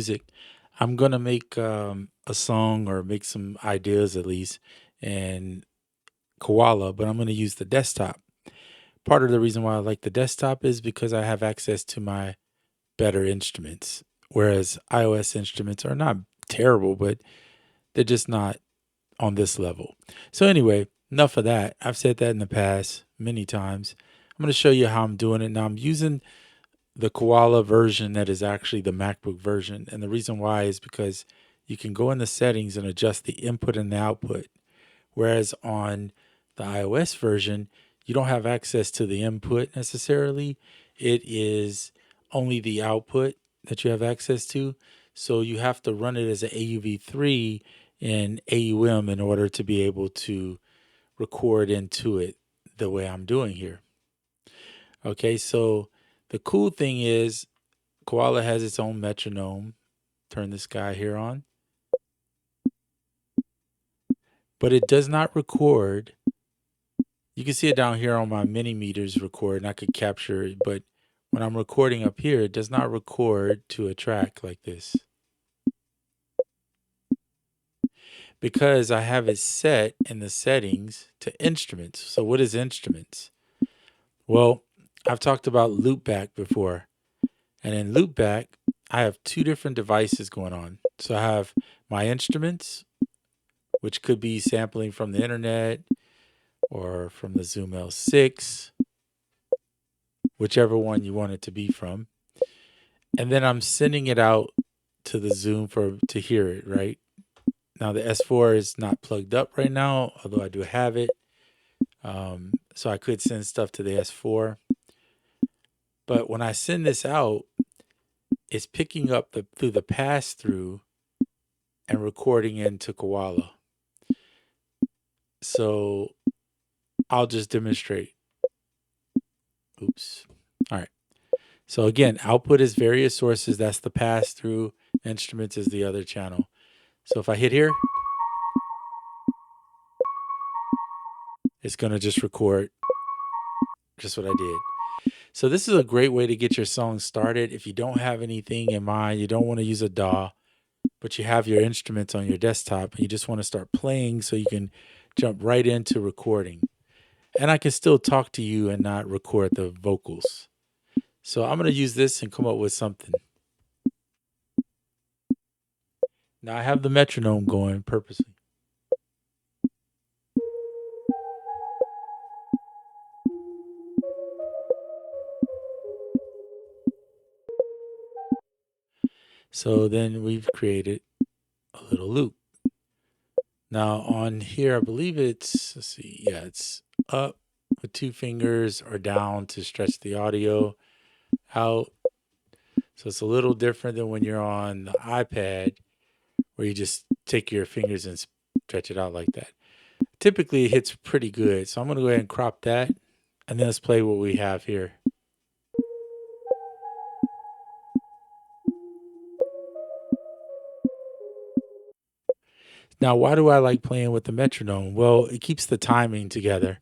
music. I'm gonna make a song or make some ideas at least in Koala, but I'm gonna use the desktop. Part of the reason why I like the desktop is because I have access to my better instruments, whereas iOS instruments are not terrible, but they're just not on this level. So anyway, enough of that. I've said that in the past many times. I'm gonna show you how I'm doing it now. I'm using the Koala version that is actually the MacBook version. And the reason why is because you can go in the settings and adjust the input and the output. Whereas on the iOS version, you don't have access to the input necessarily. It is only the output that you have access to. So you have to run it as an AUV3 in AUM in order to be able to record into it the way I'm doing here. Okay, so the cool thing is Koala has its own metronome. Turn this guy here on. But it does not record. You can see it down here on my mini meters record, and I could capture it. But when I'm recording up here, it does not record to a track like this. Because I have it set in the settings to instruments. So what is instruments? Well, I've talked about loopback before. And in loopback, I have two different devices going on. So I have my instruments, which could be sampling from the internet or from the Zoom L6, whichever one you want it to be from. And then I'm sending it out to the Zoom to hear it, right? Now the S4 is not plugged up right now, although I do have it. So I could send stuff to the S4. But when I send this out, it's picking up through the pass-through and recording into Koala. So I'll just demonstrate. Oops. All right. So again, output is various sources. That's the pass-through. Instruments is the other channel. So if I hit here, it's going to just record just what I did. So this is a great way to get your song started. If you don't have anything in mind, you don't want to use a DAW, but you have your instruments on your desktop and you just want to start playing so you can jump right into recording. And I can still talk to you and not record the vocals. So I'm going to use this and come up with something. Now I have the metronome going purposely. So then we've created a little loop. Now on here, I believe it's, let's see, yeah, it's up with two fingers or down to stretch the audio out. So it's a little different than when you're on the iPad where you just take your fingers and stretch it out like that. Typically it hits pretty good. So I'm going to go ahead and crop that and then let's play what we have here. Now, why do I like playing with the metronome? Well, it keeps the timing together,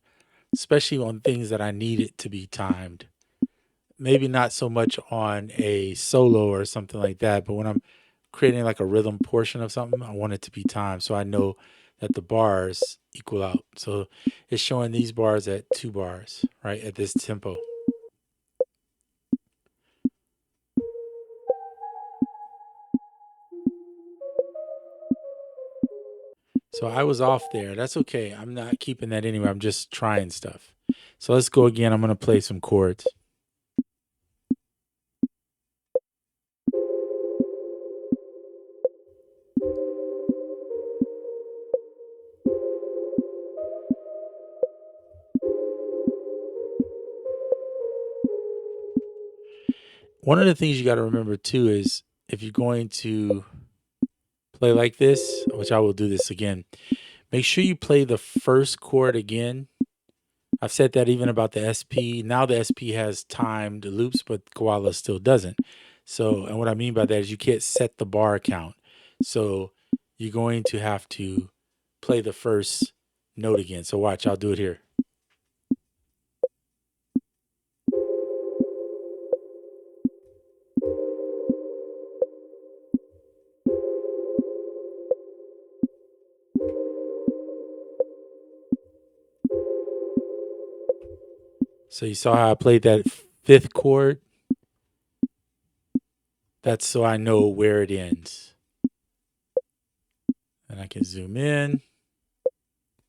especially on things that I need it to be timed. Maybe not so much on a solo or something like that, but when I'm creating like a rhythm portion of something, I want it to be timed so I know that the bars equal out. So it's showing these bars at 2 bars, right, at this tempo. So I was off there. That's okay. I'm not keeping that anyway. I'm just trying stuff. So let's go again. I'm going to play some chords. One of the things you got to remember too is if you're going to play like this, which I will do this again, make sure you play the first chord again. I've said that even about the SP. Now the SP has timed loops, but Koala still doesn't. So, and what I mean by that is you can't set the bar count. So you're going to have to play the first note again. So watch, I'll do it here. So you saw how I played that fifth chord? That's so I know where it ends. And I can zoom in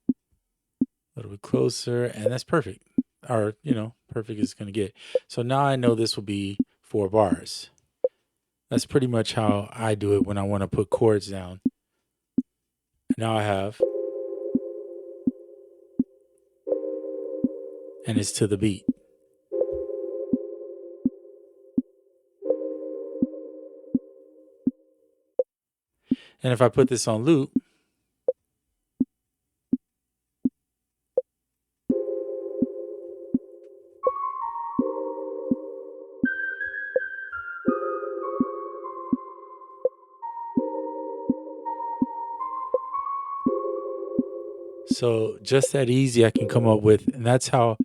a little bit closer, and that's perfect. Or, perfect is going to get. So now I know this will be 4 bars. That's pretty much how I do it when I want to put chords down. Now I have, and it's to the beat. And if I put this on loop, so just that easy I can come up with, and that's how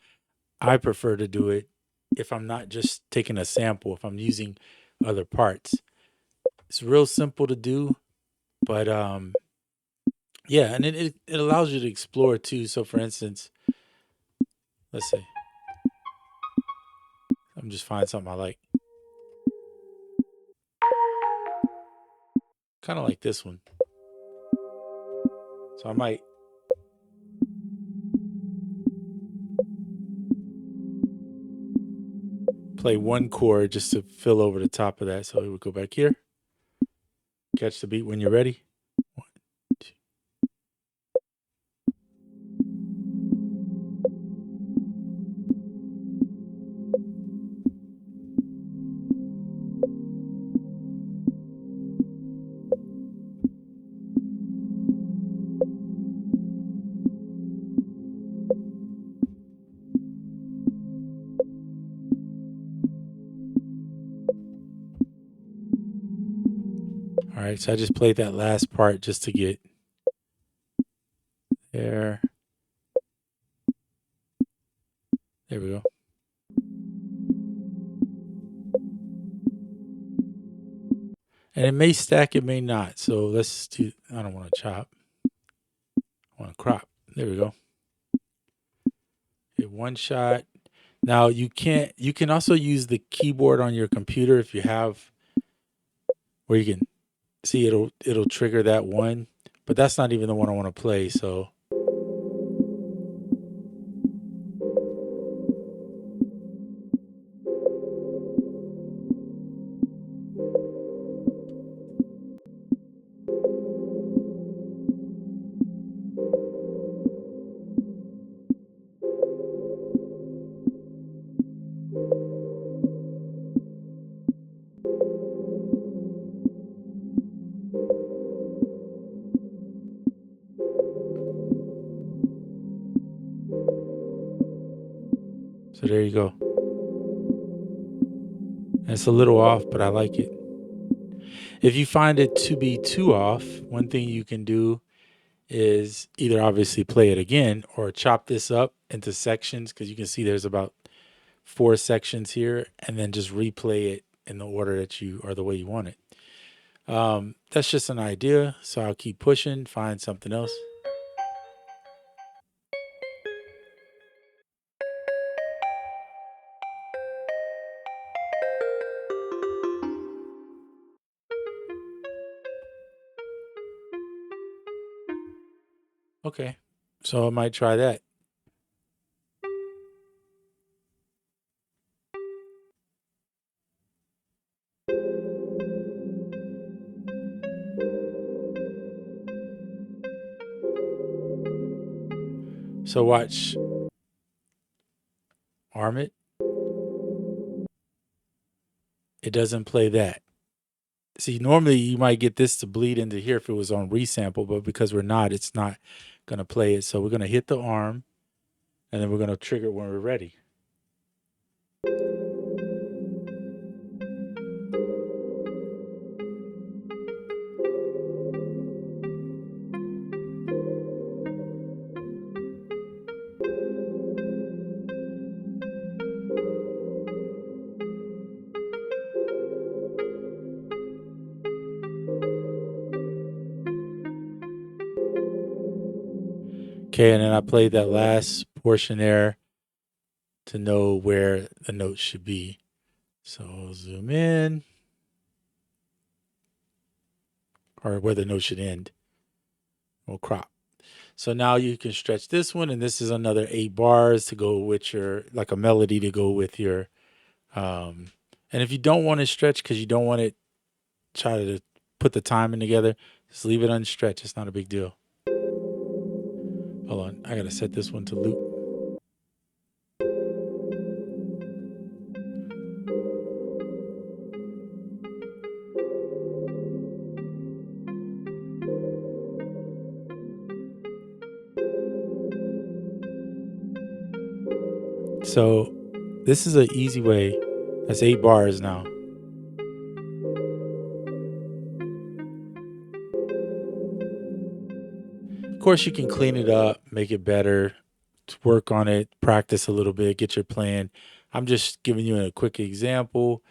I prefer to do it if I'm not just taking a sample, if I'm using other parts. It's real simple to do, but yeah, and it allows you to explore too. So for instance, let's say I'm just find something I like. Kind of like this one. So I might play one chord just to fill over the top of that. So we would go back here. Catch the beat when you're ready. 1, 2. All right, so I just played that last part just to get there. There we go. And it may stack, it may not. So let's do, I don't want to chop. I want to crop. There we go. Hit one shot. Now you can also use the keyboard on your computer if you have where you can see it'll trigger that one. But that's not even the one I want to play, so there you go. And it's a little off, but I like it. If you find it to be too off, one thing you can do is either obviously play it again or chop this up into sections because you can see there's about 4 sections here, and then just replay it in the order that you or the way you want it. That's just an idea, so I'll keep pushing, find something else. Okay, so I might try that. So watch, arm it. It doesn't play that. See, normally you might get this to bleed into here if it was on resample, but because we're not, it's not gonna play it. So we're gonna hit the arm, and then we're gonna trigger it when we're ready. Okay, and then I played that last portion there to know where the notes should be. So zoom in, or where the note should end. We'll crop. So now you can stretch this one, and this is another 8 bars to go with your, like a melody to go with your. And if you don't want to stretch because you don't want it, try to put the timing together, just leave it unstretched. It's not a big deal. Hold on, I gotta set this one to loop. So this is an easy way. That's 8 bars now. Of course, you can clean it up, make it better, work on it, practice a little bit, get your plan. I'm just giving you a quick example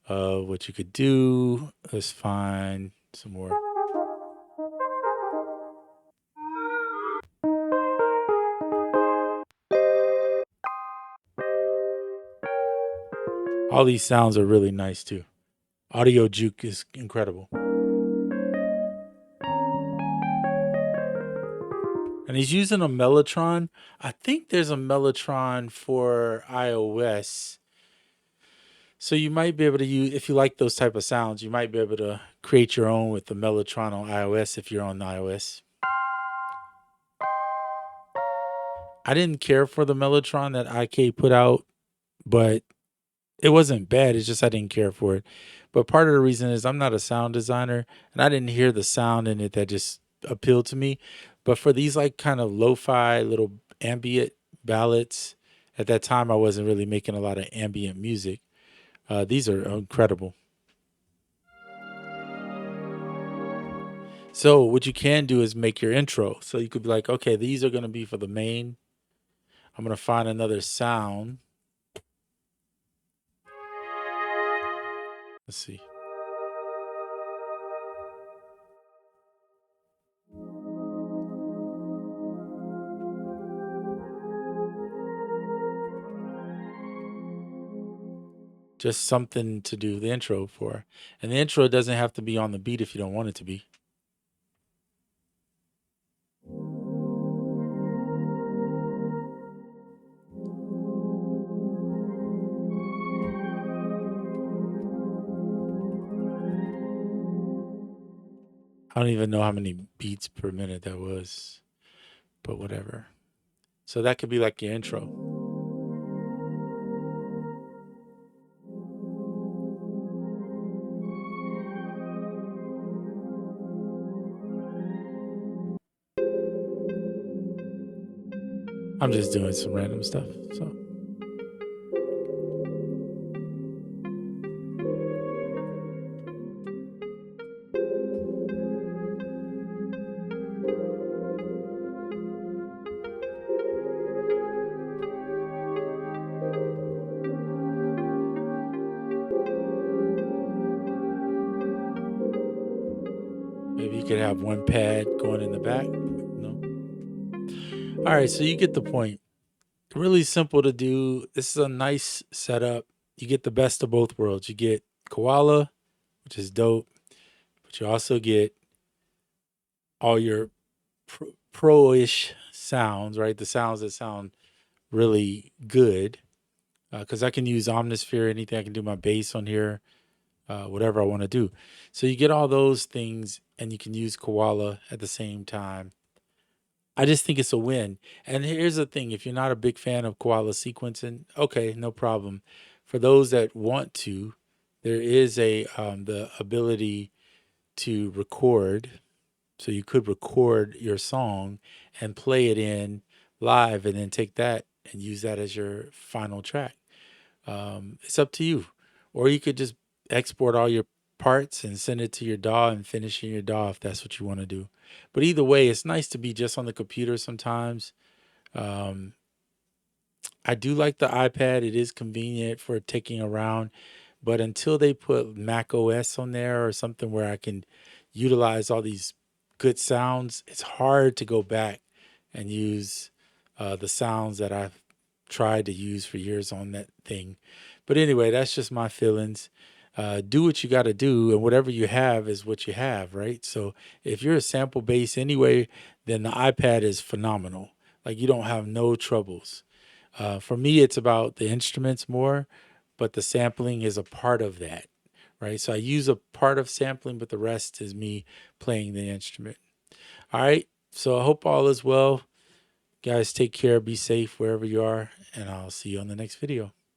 of what you could do. Let's find some more. All these sounds are really nice too. Audio Juke is incredible. And he's using a Mellotron. I think there's a Mellotron for iOS. So you might be able to use, if you like those type of sounds, you might be able to create your own with the Mellotron on iOS if you're on iOS. I didn't care for the Mellotron that IK put out, but it wasn't bad. It's just I didn't care for it. But part of the reason is I'm not a sound designer, and I didn't hear the sound in it that just appealed to me. But for these like kind of lo-fi little ambient ballads, at that time I wasn't really making a lot of ambient music. These are incredible. So what you can do is make your intro. So you could be like, okay, these are going to be for the main. I'm going to find another sound. Let's see. Just something to do the intro for. And the intro doesn't have to be on the beat if you don't want it to be. I don't even know how many beats per minute that was, but whatever. So that could be like your intro. I'm just doing some random stuff. So maybe you could have one pad going in the back. No. All right, so you get the point. Really simple to do. This is a nice setup. You get the best of both worlds. You get Koala, which is dope, but you also get all your pro-ish sounds, right? The sounds that sound really good. Because I can use Omnisphere, anything I can do my bass on here, whatever I want to do. So you get all those things, and you can use Koala at the same time. I just think it's a win. And here's the thing: if you're not a big fan of Koala sequencing, okay, no problem. For those that want to, there is a the ability to record. So you could record your song and play it in live, and then take that and use that as your final track. It's up to you. Or you could just export all your parts and send it to your DAW and finish in your DAW if that's what you want to do. But either way, it's nice to be just on the computer sometimes. Um, I do like the iPad. It is convenient for taking around. But until they put Mac OS on there or something where I can utilize all these good sounds, it's hard to go back and use the sounds that I've tried to use for years on that thing. But anyway, that's just my feelings. Do what you got to do, and whatever you have is what you have, right? So if you're a sample base anyway, then the iPad is phenomenal. Like you don't have no troubles. For me, it's about the instruments more, but the sampling is a part of that, right? So I use a part of sampling, but the rest is me playing the instrument. All right. So I hope all is well. Guys, take care, be safe wherever you are, and I'll see you on the next video.